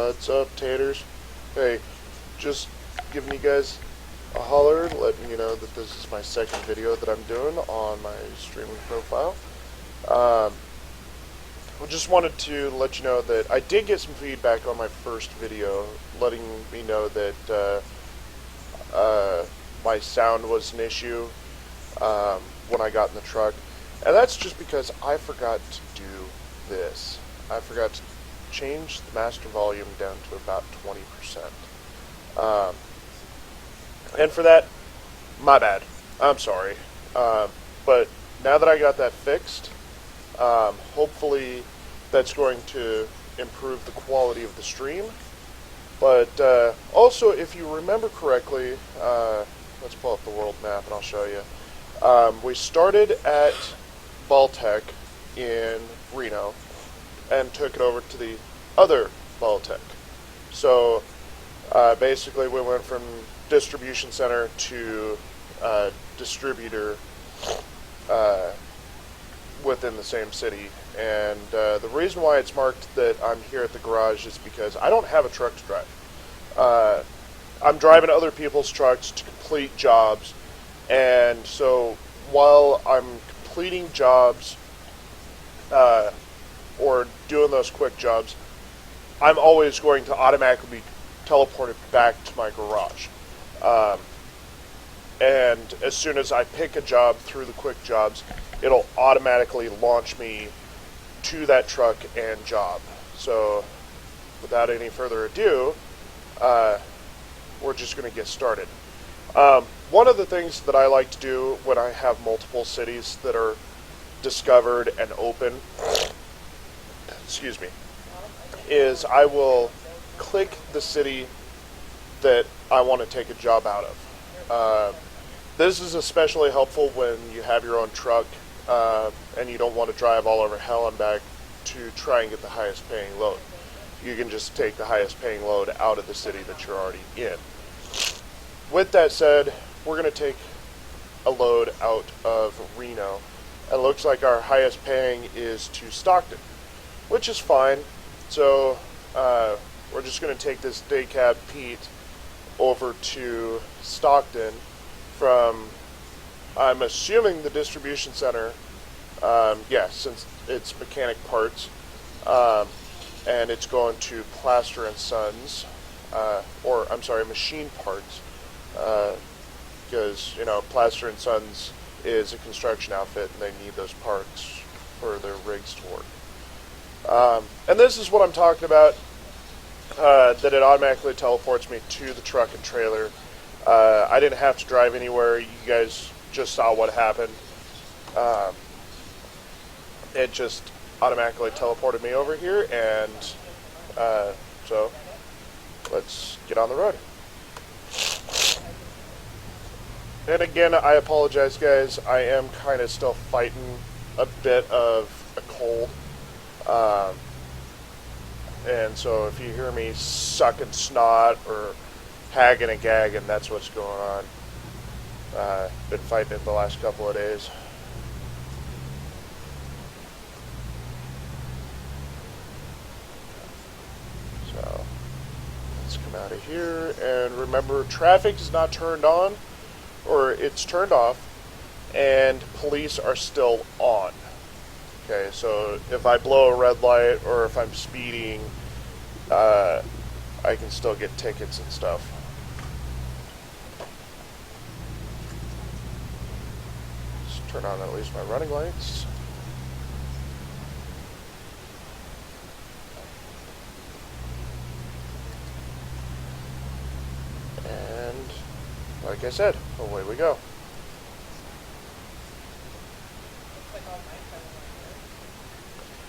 What's up, taters? Hey, just giving you guys a holler, letting you know that this is my second video that I'm doing on my streaming profile. I just wanted to let you know that I did get some feedback on my first video, letting me know that my sound was an issue when I got in the truck. And that's just because I forgot to do this. I forgot to change the master volume down to about 20%. And for that, my bad. I'm sorry. But now that I got that fixed, hopefully that's going to improve the quality of the stream. But also, if you remember correctly, let's pull up the world map and I'll show you. We started at Baltec in Reno and took it over to the other Baltec. So basically we went from distribution center to distributor within the same city. And the reason why it's marked that I'm here at the garage is because I don't have a truck to drive. I'm driving other people's trucks to complete jobs, and so while I'm completing jobs or doing those quick jobs, I'm always going to automatically be teleported back to my garage. And as soon as I pick a job through the quick jobs, it'll automatically launch me to that truck and job. So without any further ado, we're just going to get started. One of the things that I like to do when I have multiple cities that are discovered and open, excuse me, is I will click the city that I want to take a job out of. This is especially helpful when you have your own truck and you don't want to drive all over hell and back to try and get the highest paying load. You can just take the highest paying load out of the city that you're already in. With that said, we're going to take a load out of Reno. It looks like our highest paying is to Stockton, which is fine. So we're just going to take this day cab Pete over to Stockton from, I'm assuming, the distribution center. Yeah, since it's mechanic parts. And it's going to Plaster and Sons, or I'm sorry, Machine Parts, because, you know, Plaster and Sons is a construction outfit and they need those parts for their rigs to work. And this is what I'm talking about, that it automatically teleports me to the truck and trailer. I didn't have to drive anywhere. You guys just saw what happened. It just automatically teleported me over here, and so let's get on the road. And again, I apologize, guys. I am kind of still fighting a bit of a cold, and so if you hear me sucking snot or hagging and gagging, that's what's going on. Been fighting it the last couple of days. Out of here, and remember, traffic is not turned on, or it's turned off, and police are still on. Okay, so if I blow a red light or if I'm speeding, I can still get tickets and stuff. Let's turn on at least my running lights. Like I said, away we go.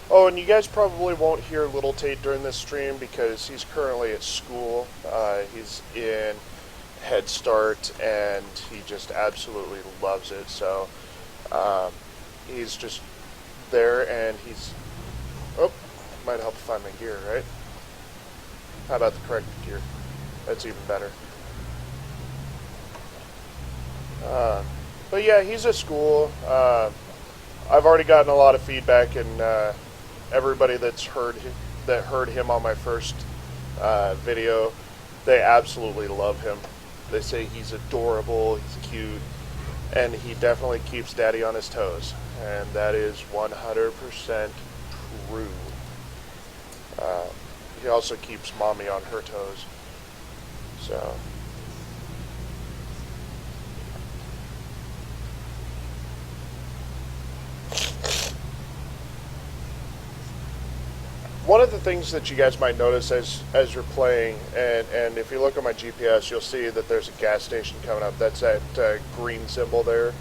Oh, and you guys probably won't hear Little Tate during this stream because he's currently at school. He's in Head Start and he just absolutely loves it. So he's just there and he's... Oh, might help find my gear, right? How about the correct gear? That's even better. But yeah, he's at school. I've already gotten a lot of feedback, and everybody that heard him on my first video. They absolutely love him. They say he's adorable, he's cute, and he definitely keeps Daddy on his toes. And that is 100% true. He also keeps Mommy on her toes. So... one of the things that you guys might notice as you're playing, and if you look at my GPS, you'll see that there's a gas station coming up. That's that green symbol there.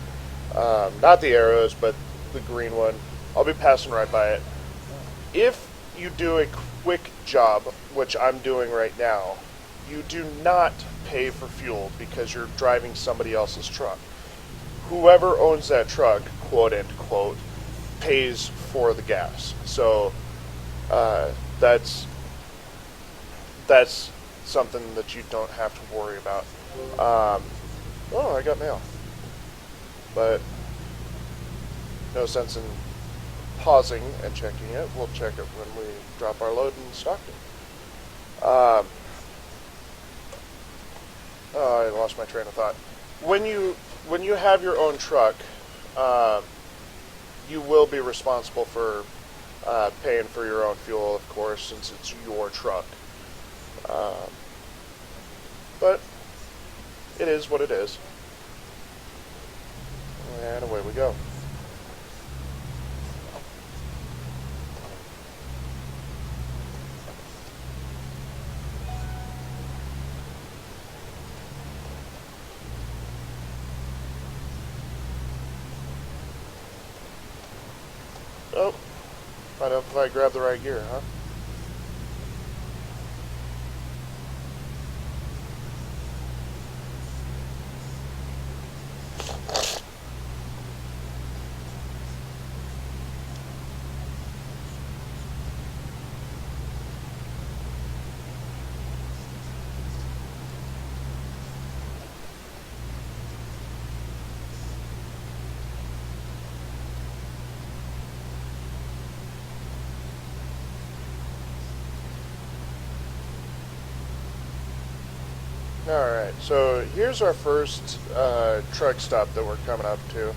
Not the arrows, but the green one. I'll be passing right by it. If you do a quick job, which I'm doing right now, you do not pay for fuel because you're driving somebody else's truck. Whoever owns that truck, quote unquote, pays for the gas. So that's something that you don't have to worry about. Oh, I got mail. But no sense in pausing and checking it. We'll check it when we drop our load in Stockton. Oh, I lost my train of thought. When you have your own truck, you will be responsible for paying for your own fuel, of course, since it's your truck. But it is what it is. And away we go. Oh, find out if I grab the right gear, huh? Alright, so here's our first truck stop that we're coming up to.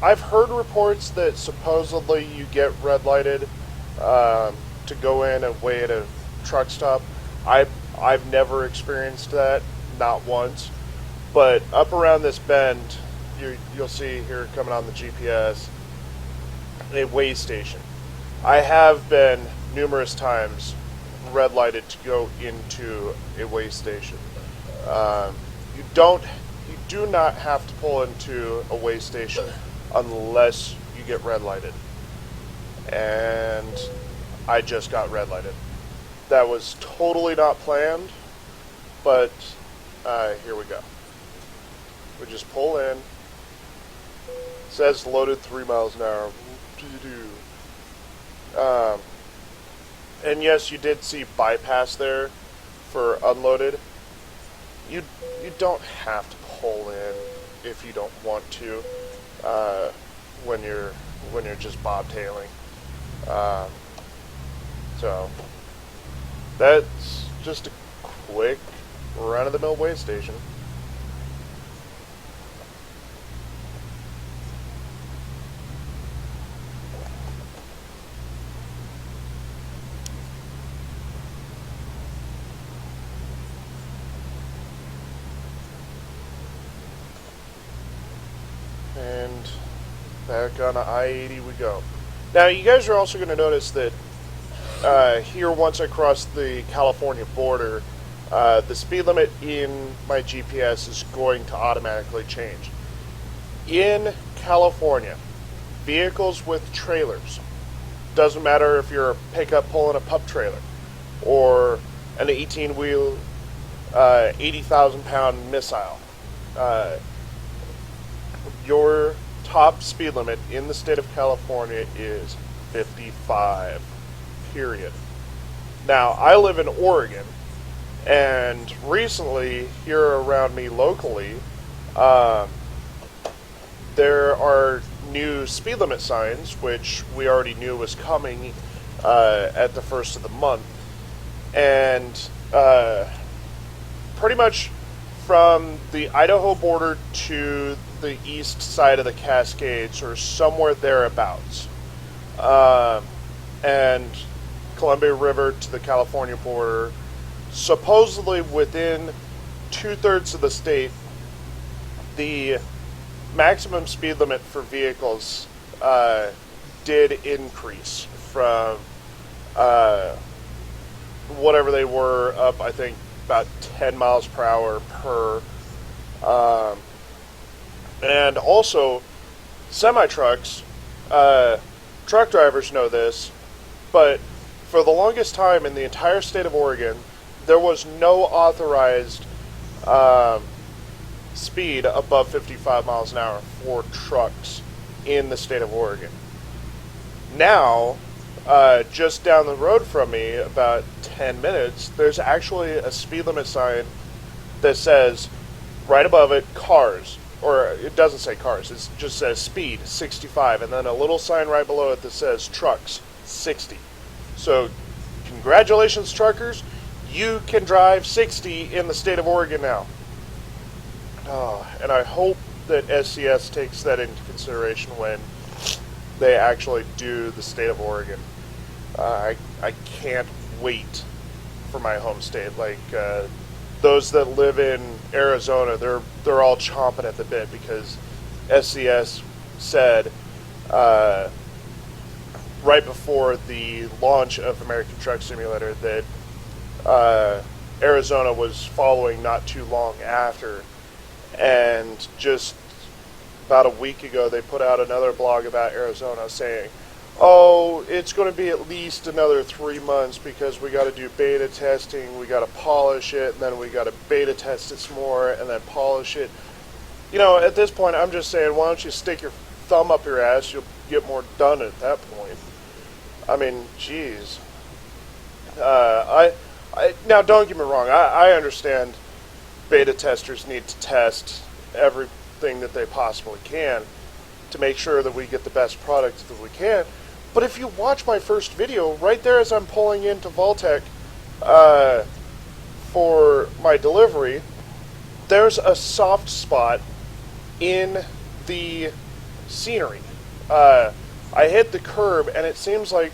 I've heard reports that supposedly you get red lighted to go in and wait at a truck stop. I've never experienced that, not once. But up around this bend, you'll see here coming on the GPS, a weigh station. I have been numerous times red lighted to go into a weigh station. You do not have to pull into a weigh station unless you get red lighted. And I just got red lighted. That was totally not planned, but here we go. We just pull in. It says loaded 3 miles an hour. And yes, you did see bypass there for unloaded. You don't have to pull in if you don't want to when you're just bobtailing. So that's just a quick run-of-the-mill weigh station. And back on I-80 we go. Now, you guys are also going to notice that here, once I cross the California border, the speed limit in my GPS is going to automatically change. In California, vehicles with trailers, doesn't matter if you're a pickup pulling a pup trailer or an 18-wheel, 80,000-pound missile, your top speed limit in the state of California is 55, period. Now, I live in Oregon, and recently, here around me locally, there are new speed limit signs, which we already knew was coming at the first of the month, and pretty much from the Idaho border to the east side of the Cascades, or somewhere thereabouts, and Columbia River to the California border, supposedly within 2/3 of the state, the maximum speed limit for vehicles did increase from whatever they were up, I think, about 10 miles per hour per. And also, semi-trucks, truck drivers know this, but for the longest time in the entire state of Oregon, there was no authorized speed above 55 miles an hour for trucks in the state of Oregon. Now, just down the road from me, about 10 minutes, there's actually a speed limit sign that says, right above it, cars. Or it doesn't say cars, it just says speed, 65, and then a little sign right below it that says trucks, 60. So, congratulations, truckers, you can drive 60 in the state of Oregon now. Oh, and I hope that SCS takes that into consideration when they actually do the state of Oregon. I can't wait for my home state. Like, those that live in Arizona, they're all chomping at the bit because SCS said right before the launch of American Truck Simulator that Arizona was following not too long after, and just about a week ago they put out another blog about Arizona saying, oh, it's going to be at least another 3 months because we got to do beta testing, we got to polish it, and then we got to beta test it some more, and then polish it. You know, at this point, I'm just saying, why don't you stick your thumb up your ass? You'll get more done at that point. I mean, geez. Now, don't get me wrong. I understand beta testers need to test everything that they possibly can to make sure that we get the best product that we can. But if you watch my first video, right there as I'm pulling into Vaultec for my delivery, there's a soft spot in the scenery. I hit the curb, and it seems like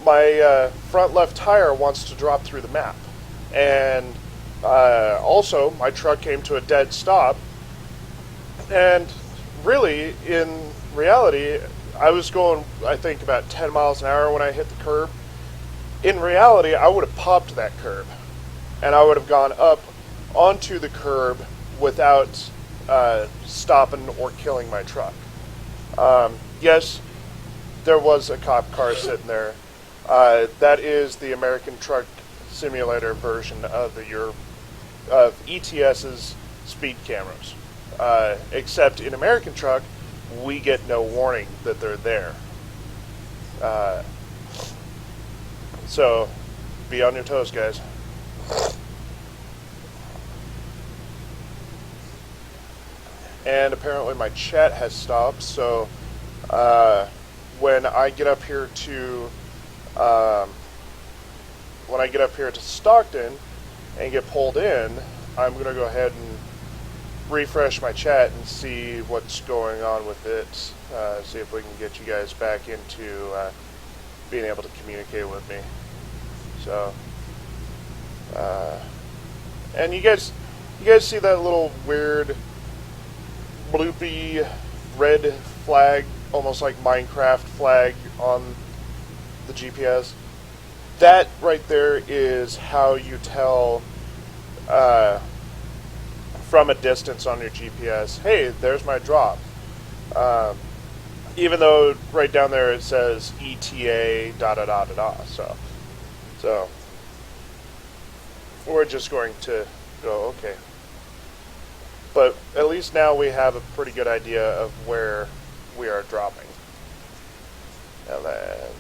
my front left tire wants to drop through the map. And also, my truck came to a dead stop, and really, in reality, I was going, I think, about 10 miles an hour when I hit the curb. In reality, I would have popped that curb, and I would have gone up onto the curb without stopping or killing my truck. Yes, there was a cop car sitting there. That is the American Truck Simulator version of ETS's speed cameras. Except in American Truck, we get no warning that they're there. So, be on your toes, guys. And apparently my chat has stopped, so when I get up here to Stockton and get pulled in, I'm going to go ahead and refresh my chat and see what's going on with it, see if we can get you guys back into being able to communicate with me. So, and you guys see that little weird bloopy red flag, almost like Minecraft flag on the GPS? That right there is how you tell from a distance on your GPS, hey, there's my drop. Even though right down there it says ETA da da da da da. So we're just going to go, okay. But at least now we have a pretty good idea of where we are dropping. And then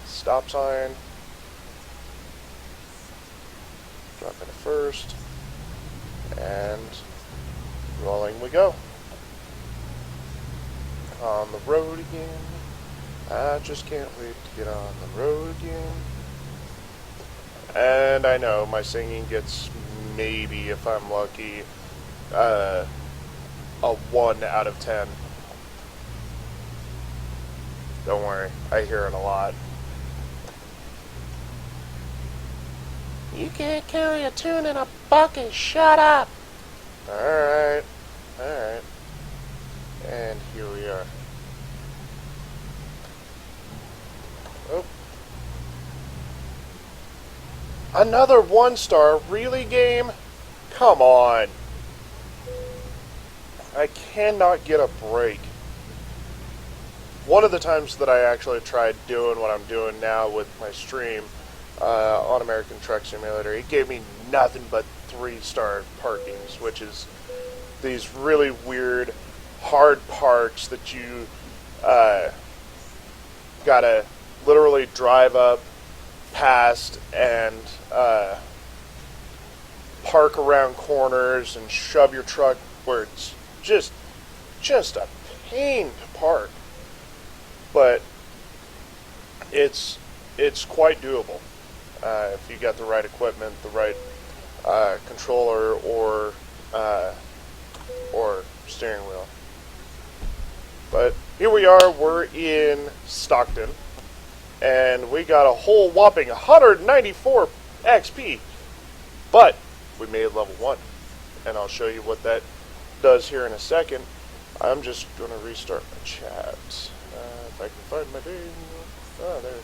stop sign. Drop in first. And rolling we go. On the road again. I just can't wait to get on the road again. And I know my singing gets maybe, if I'm lucky, a 1 out of 10. Don't worry, I hear it a lot. You can't carry a tune in a bucket, shut up! Alright, alright. And here we are. Oh. Another 1-star, really, game? Come on. I cannot get a break. One of the times that I actually tried doing what I'm doing now with my stream on American Truck Simulator, it gave me nothing but 3-star parkings, which is these really weird, hard parks that you gotta literally drive up past and park around corners and shove your truck where it's just a pain to park. But it's quite doable if you got the right equipment, the right controller, or steering wheel. But here we are. We're in Stockton, and we got a whole whopping 194 XP. But we made level 1, and I'll show you what that does here in a second. I'm just going to restart my chat. If I can find my dang... Oh, there.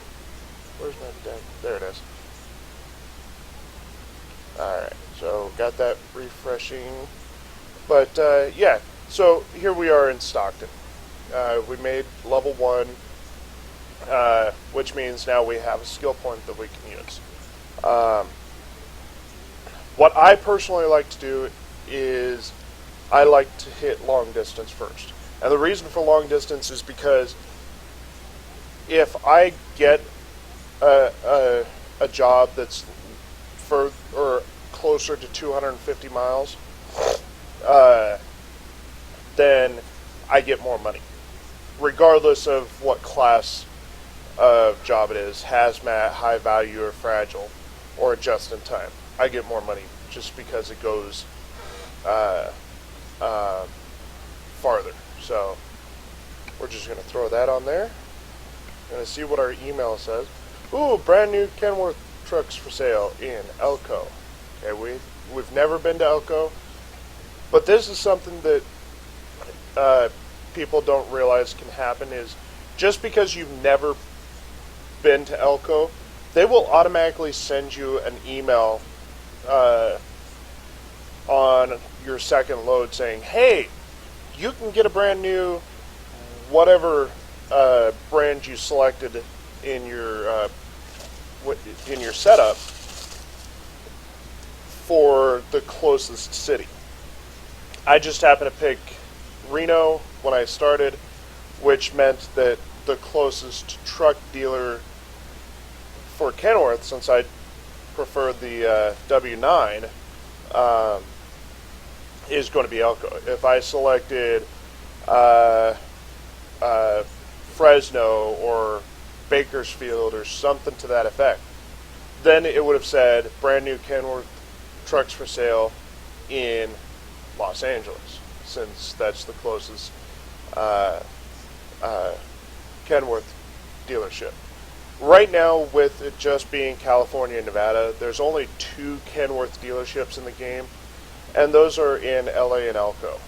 Where's my dang... There it is. Alright, so got that refreshing. But, yeah. So, here we are in Stockton. We made level 1, which means now we have a skill point that we can use. What I personally like to do is I like to hit long distance first. And the reason for long distance is because if I get a job that's or closer to 250 miles, then I get more money, regardless of what class of job it is, hazmat, high value, or fragile, or just in time. I get more money just because it goes farther. So we're just going to throw that on there. Going to see what our email says. Ooh, brand new Kenworth trucks for sale in Elko. Okay, we've never been to Elko, but this is something that people don't realize can happen. Is just because you've never been to Elko, they will automatically send you an email on your second load saying, hey, you can get a brand new whatever brand you selected in your setup for the closest city. I just happened to pick Reno when I started, which meant that the closest truck dealer for Kenworth, since I preferred the W9, is going to be Elko. If I selected Fresno or Bakersfield or something to that effect, then it would have said brand new Kenworth trucks for sale in Los Angeles, since that's the closest Kenworth dealership. Right now, with it just being California and Nevada, there's only 2 Kenworth dealerships in the game, and those are in LA and Elko.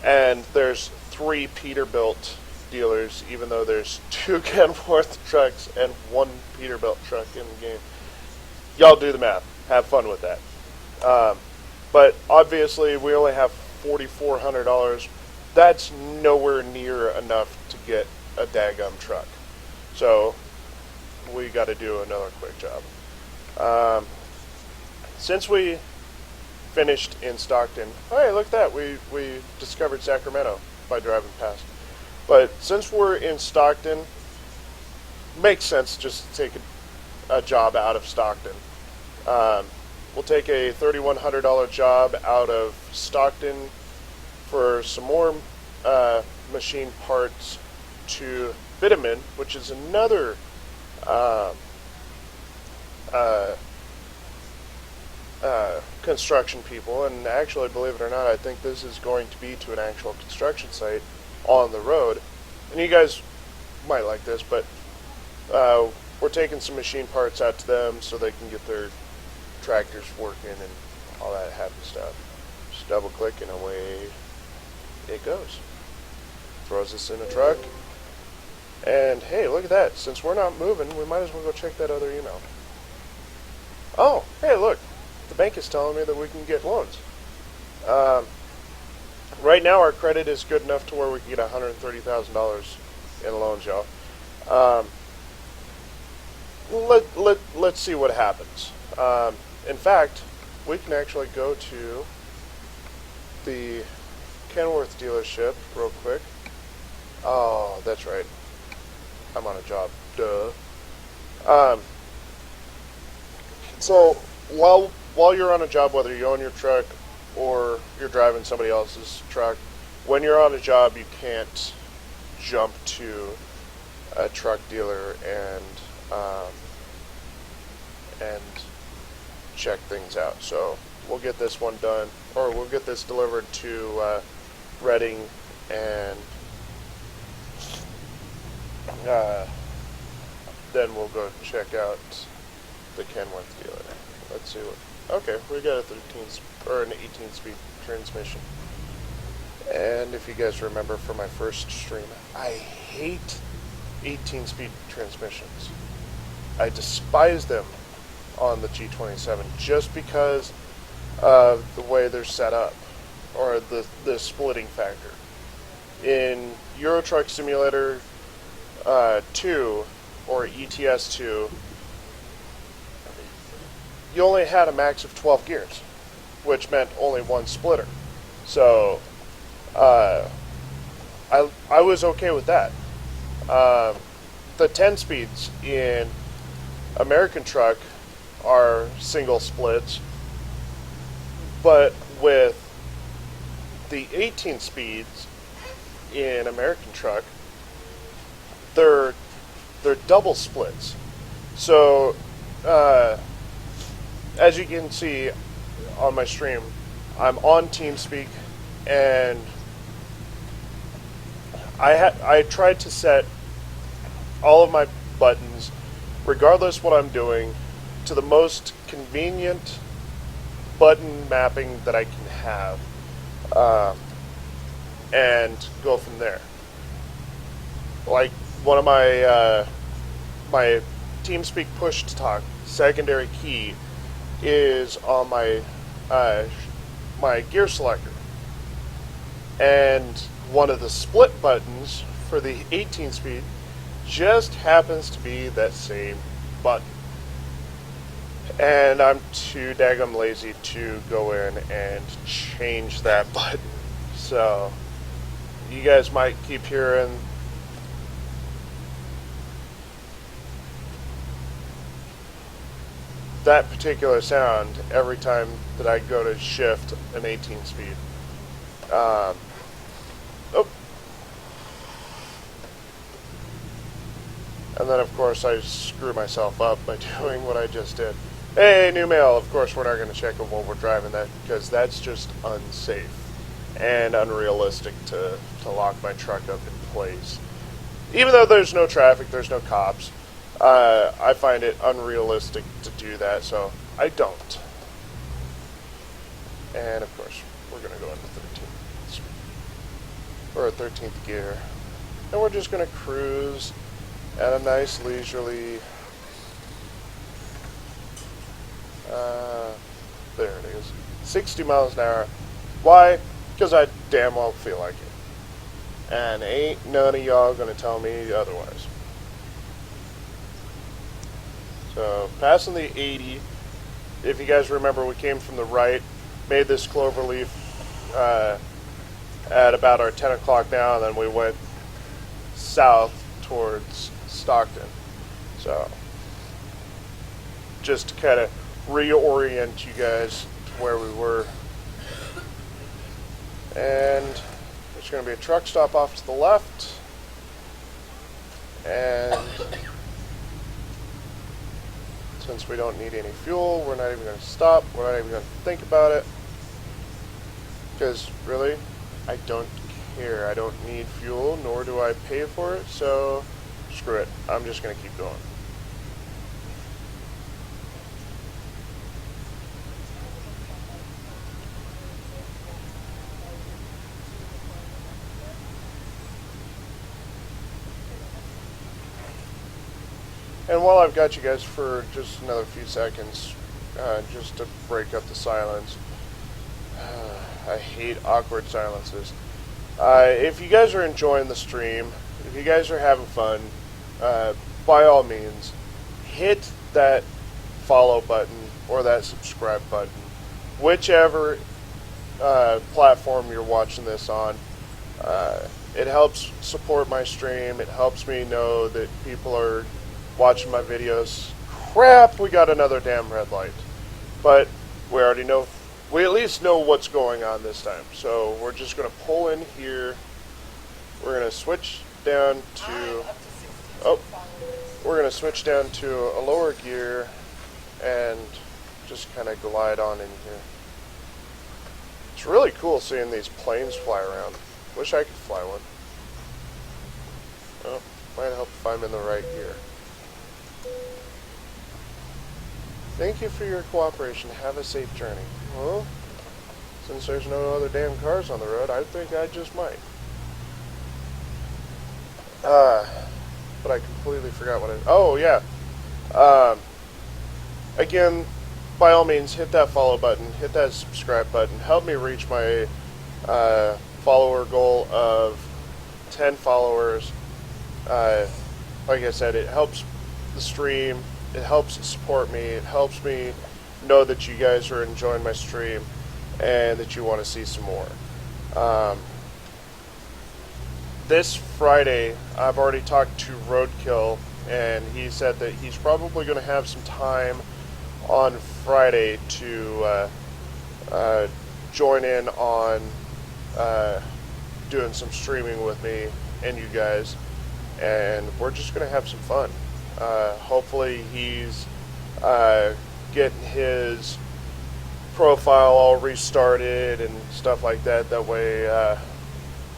And there's 3 Peterbilt dealers, even though there's 2 Kenworth trucks and 1 Peterbilt truck in the game. Y'all do the math. Have fun with that. But obviously, we only have $4,400. That's nowhere near enough to get a daggum truck. So we got to do another quick job. Since we finished in Stockton, hey, look at that. We discovered Sacramento by driving past. But since we're in Stockton, makes sense just to take a job out of Stockton. We'll take a $3,100 job out of Stockton for some more machine parts to Vitamin, which is another uh, construction people, and actually, believe it or not, I think this is going to be to an actual construction site on the road. And you guys might like this, but we're taking some machine parts out to them so they can get their tractors working and all that happy stuff. Just double click and away it goes. Throws us in a truck. And hey, look at that. Since we're not moving, we might as well go check that other email. Oh, hey, look. The bank is telling me that we can get loans. Right now, our credit is good enough to where we can get $130,000 in loans, y'all. Let's see what happens. In fact, we can actually go to the Kenworth dealership real quick. Oh, that's right. I'm on a job. Duh. So while you're on a job, whether you own your truck or you're driving somebody else's truck, when you're on a job, you can't jump to a truck dealer and check things out. So we'll get this one done, or we'll get this delivered to Reading, and then we'll go check out the Kenworth dealer. Let's see what. Okay, we got a 18-speed transmission. And if you guys remember from my first stream, I hate 18-speed transmissions. I despise them on the G27 just because of the way they're set up, or the splitting factor. In Euro Truck Simulator 2, or ETS 2, you only had a max of 12 gears, which meant only one splitter. So I was okay with that. The 10 speeds in American Truck are single splits, but with the 18 speeds in American Truck, they're double splits. So as you can see on my stream, I'm on TeamSpeak, and I tried to set all of my buttons, regardless what I'm doing, to the most convenient button mapping that I can have, and go from there. Like one of my my TeamSpeak push to talk secondary key is on my my gear selector, and one of the split buttons for the 18 speed just happens to be that same button, and I'm too daggum lazy to go in and change that button. So you guys might keep hearing that particular sound every time that I go to shift an 18 speed. Oh. And then, of course, I screw myself up by doing what I just did. Hey, new mail. Of course, we're not going to check it while we're driving that, because that's just unsafe and unrealistic to lock my truck up in place. Even though there's no traffic, there's no cops, I find it unrealistic to do that, so I don't. And of course, we're going to go into 13th, or 13th gear, and we're just going to cruise at a nice leisurely, there it is, 60 miles an hour. Why? Because I damn well feel like it, and ain't none of y'all going to tell me otherwise. So, passing the 80, if you guys remember, we came from the right, made this cloverleaf at about our 10 o'clock now, and then we went south towards Stockton. So, just to kind of reorient you guys to where we were. And there's going to be a truck stop off to the left. And Since we don't need any fuel, we're not even going to stop. We're not even going to think about it. Because, really, I don't care. I don't need fuel, nor do I pay for it, so screw it. I'm just going to keep going. And while I've got you guys for just another few seconds, just to break up the silence, I hate awkward silences. If you guys are enjoying the stream, if you guys are having fun, by all means, hit that follow button or that subscribe button, whichever platform you're watching this on. It helps support my stream. It helps me know that people are watching my videos. Crap, we got another damn red light. But we already know, we at least know what's going on this time. So we're just going to pull in here. We're going to switch down to, we're going to switch down to a lower gear and just kind of glide on in here. It's really cool seeing these planes fly around. Wish I could fly one. Oh, might help if I'm in the right gear. Thank you for your cooperation. Have a safe journey. Well, since there's no other damn cars on the road, I think I just might. But I completely forgot what oh, yeah. Again, by all means, hit that follow button, hit that subscribe button. Help me reach my follower goal of 10 followers. Like I said, it helps the stream. It helps support me. It helps me know that you guys are enjoying my stream and that you want to see some more. This Friday, I've already talked to Roadkill, and he said that he's probably going to have some time on Friday to join in on doing some streaming with me and you guys, and we're just going to have some fun. Hopefully he's getting his profile all restarted and stuff like that. That way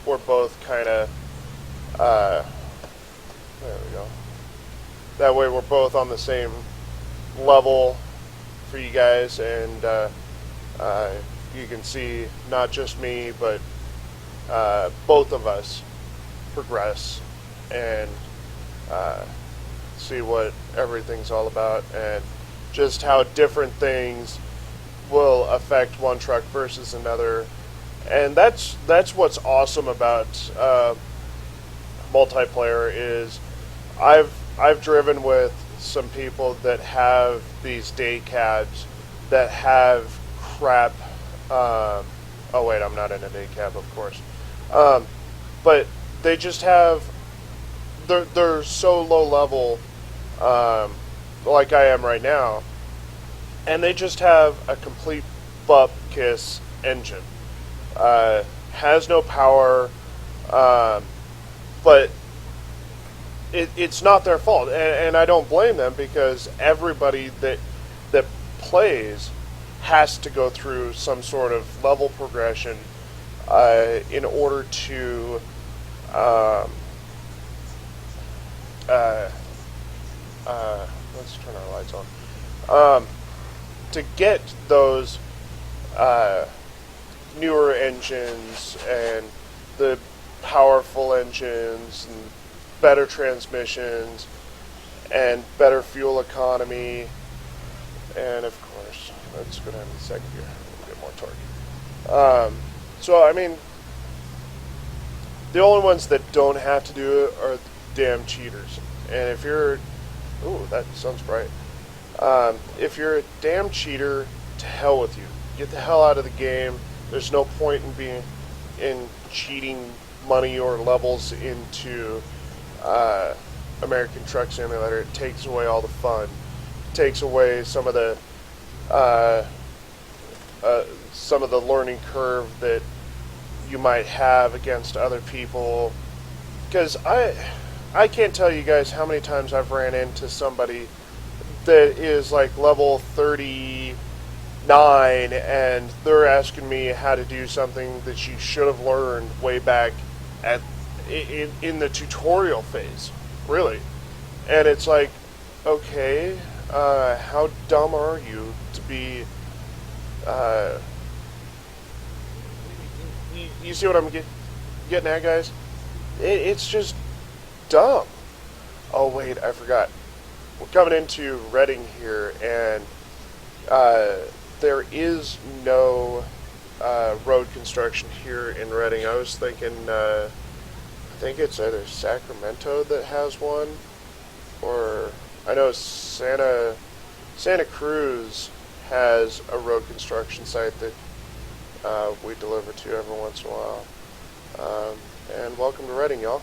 we're both kind of there we go. That way we're both on the same level for you guys, and you can see not just me but both of us progress and see what everything's all about, and just how different things will affect one truck versus another. And that's what's awesome about multiplayer. Is I've driven with some people that have these day cabs that have crap. Oh wait, I'm not in a day cab, of course. But they just have. They're so low level, like I am right now, and they just have a complete bupkis engine. Has no power, but it's not their fault, and I don't blame them, because everybody that plays has to go through some sort of level progression in order to let's turn our lights on. To get those newer engines and the powerful engines and better transmissions and better fuel economy, and of course, let's go down to the second gear and get more torque. So I mean, the only ones that don't have to do it are the damn cheaters. And if you're, ooh, that sounds bright. If you're a damn cheater, to hell with you. Get the hell out of the game. There's no point in cheating money or levels into American Truck Simulator. It takes away all the fun. It takes away some of the learning curve that you might have against other people. Because I can't tell you guys how many times I've ran into somebody that is like level 39, and they're asking me how to do something that you should have learned way back at in the tutorial phase, really. And it's like, okay, how dumb are you to be? You see what I'm getting at, guys? It's just dumb. Oh wait, I forgot. We're coming into Reading here, and there is no road construction here in Reading. I was thinking, I think it's either Sacramento that has one, or I know Santa Cruz has a road construction site that we deliver to every once in a while. And welcome to Reading, y'all.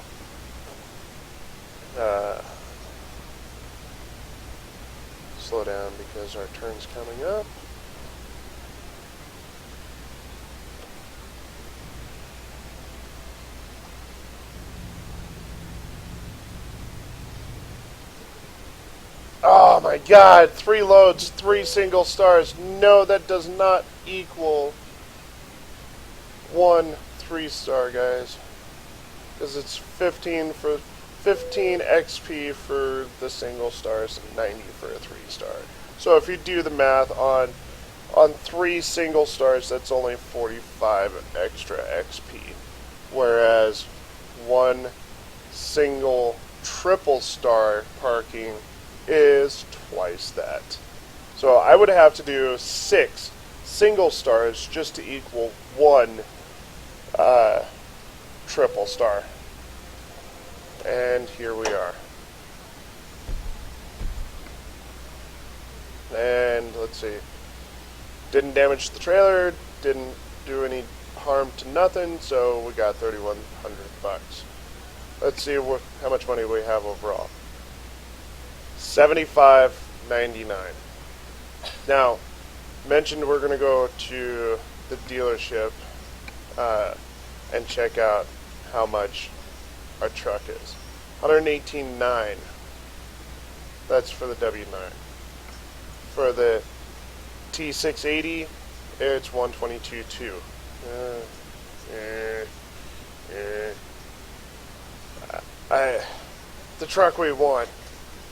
Slow down because our turn's coming up. Oh my god, 3 loads, 3 single stars. No, that does not equal 1 3-star, guys. Because it's 15 XP for the single stars and 90 for a 3-star. So if you do the math on 3 single stars, that's only 45 extra XP. Whereas 1 single triple star parking is twice that. So I would have to do 6 single stars just to equal 1 triple star. And here we are. And let's see. Didn't damage the trailer, didn't do any harm to nothing, so we got $3,100 bucks. Let's see how much money we have overall. $75.99. Now, mentioned we're going to go to the dealership and check out how much our truck is. $118.9. That's for the W9. For the T680, it's $122.2. The truck we want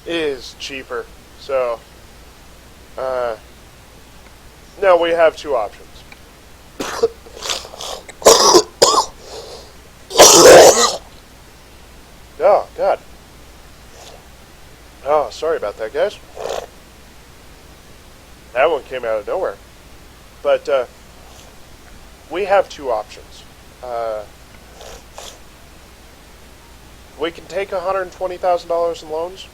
is cheaper. So, now we have 2 options. Oh, God. Oh, sorry about that, guys. That one came out of nowhere. But, we have 2 options. We can take $120,000 in loans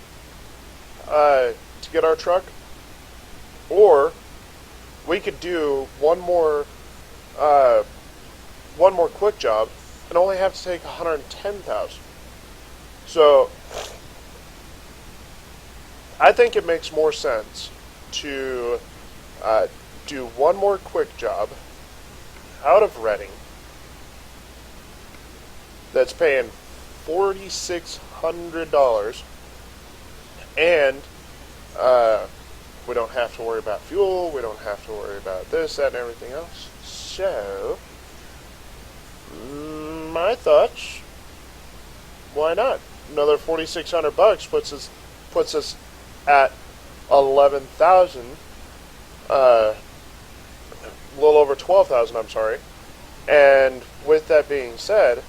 to get our truck, or we could do one more quick job and only have to take $110,000. So I think it makes more sense to do one more quick job out of Reading that's paying $4,600, and we don't have to worry about fuel, we don't have to worry about this, that, and everything else. So, my thoughts, why not? Another $4,600 puts us at 11,000, a little over 12,000, I'm sorry. And with that being said,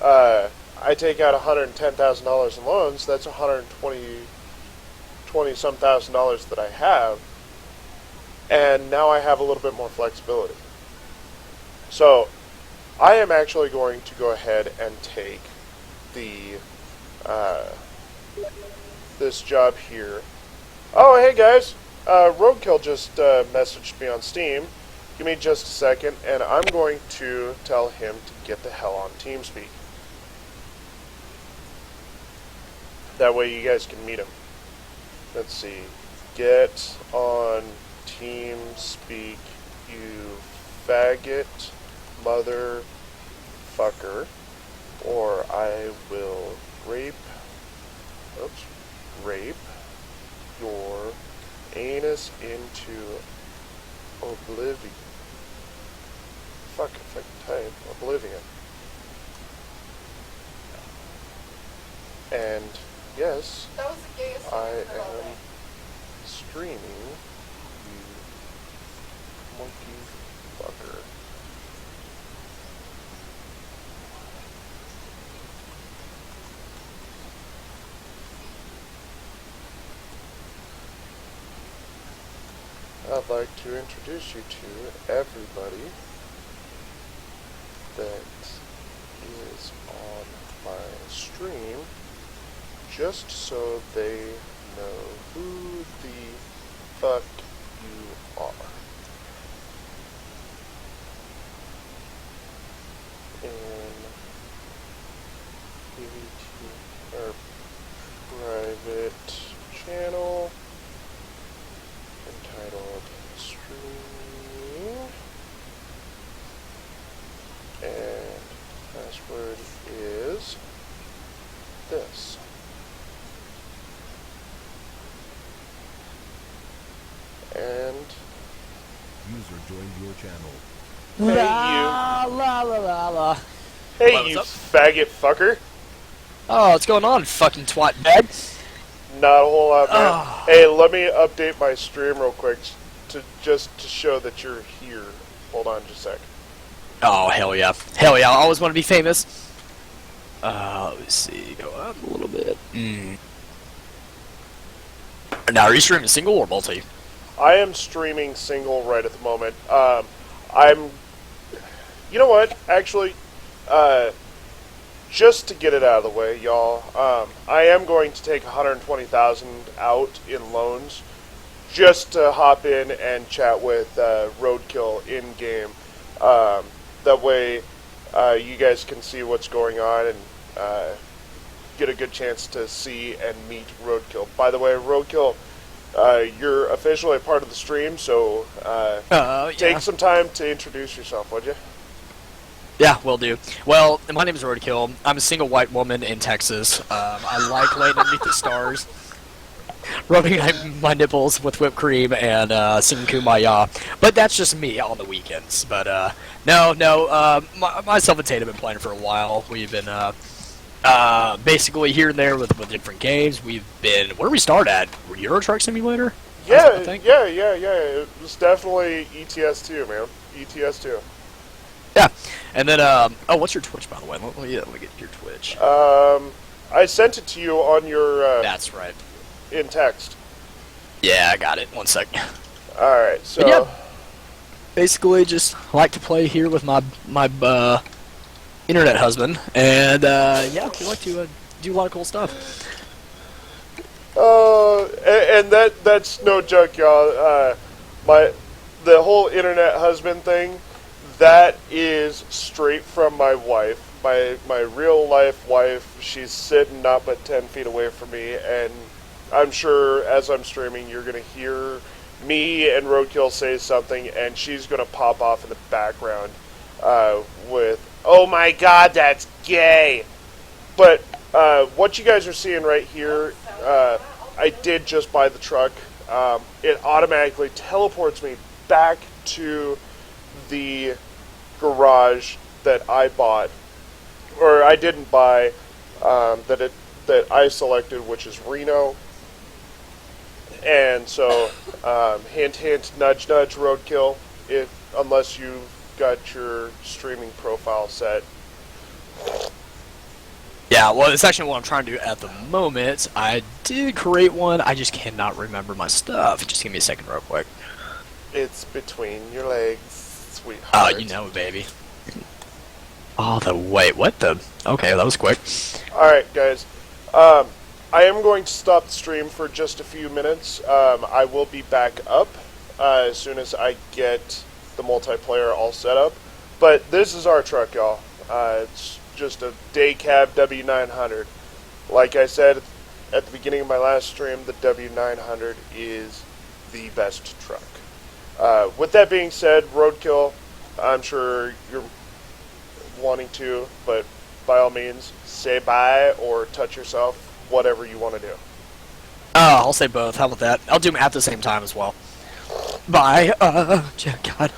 I take out $110,000 in loans. That's $120 thousand that I have, and now I have a little bit more flexibility. So, I am actually going to go ahead and take the this job here. Oh, hey guys, Roadkill just messaged me on Steam. Give me just a second, and I'm going to tell him to get the hell on TeamSpeak. That way you guys can meet him. Let's see. Get on TeamSpeak, you faggot motherfucker, or I will rape your anus into oblivion. Fuck if I can type. Oblivion. And yes, That was the gayest I thing I've heard all am day. streaming, you monkey fucker. I'd like to introduce you to everybody that is on my stream, just so they know who the fuck you are. In PVT, or private channel entitled Streaming, and password is this. And User joined your channel. Hey, La la la la la. hey, What, you what's faggot fucker. Oh, what's going on, fucking twat bag? Not a whole lot, man. Ah. Hey, let me update my stream real quick to show that you're here. Hold on just a sec. Oh, hell yeah. Hell yeah, I always want to be famous. Let me see. Go up a little bit. Now, are you streaming single or multi? I am streaming single right at the moment. You know what? Actually, just to get it out of the way, y'all, I am going to take 120,000 out in loans, just to hop in and chat with Roadkill in game. That way, you guys can see what's going on and get a good chance to see and meet Roadkill. By the way, Roadkill, you're officially a part of the stream, so Yeah. take some time to introduce yourself, would you? Yeah, will do. Well, my name is Roadkill. I'm a single white woman in Texas. I like laying underneath the stars, rubbing my nipples with whipped cream, and singing Kumbaya. But that's just me on the weekends. But myself and Tatum have been playing for a while. We've been basically here and there with different games. We've been, where did we start at? Euro Truck Simulator? I Yeah, think. yeah. It was definitely ETS2, man. ETS2. Yeah. And then, oh, what's your Twitch, by the way? Let me get your Twitch. I sent it to you on your That's right. in text. Yeah, I got it. One sec. All right, so But yeah, basically just like to play here with my internet husband, and yeah, we like to do a lot of cool stuff. and that's no joke, y'all. The whole internet husband thing, that is straight from my wife. My real life wife. She's sitting not but 10 feet away from me, and I'm sure as I'm streaming, you're gonna hear me and Roadkill say something, and she's gonna pop off in the background with, "Oh my God, that's gay!" But what you guys are seeing right here, I did just buy the truck. It automatically teleports me back to the garage that I bought, or I didn't buy, that I selected, which is Reno. And so, hint, hint, nudge, nudge, Roadkill. Unless you've got your streaming profile set. Yeah, well, it's actually what I'm trying to do at the moment. I did create one. I just cannot remember my stuff. Just give me a second, real quick. It's between your legs, sweetheart. Oh, you know it, baby. Oh, wait, what the? Okay, that was quick. Alright, guys. I am going to stop the stream for just a few minutes. I will be back up as soon as I get the multiplayer all set up. But this is our truck, y'all. It's just a day cab W900. Like I said at the beginning of my last stream, the W900 is the best truck. With that being said, Roadkill, I'm sure you're wanting to, but by all means, say bye or touch yourself, whatever you want to do. I'll say both. How about that? I'll do them at the same time as well. Bye. God.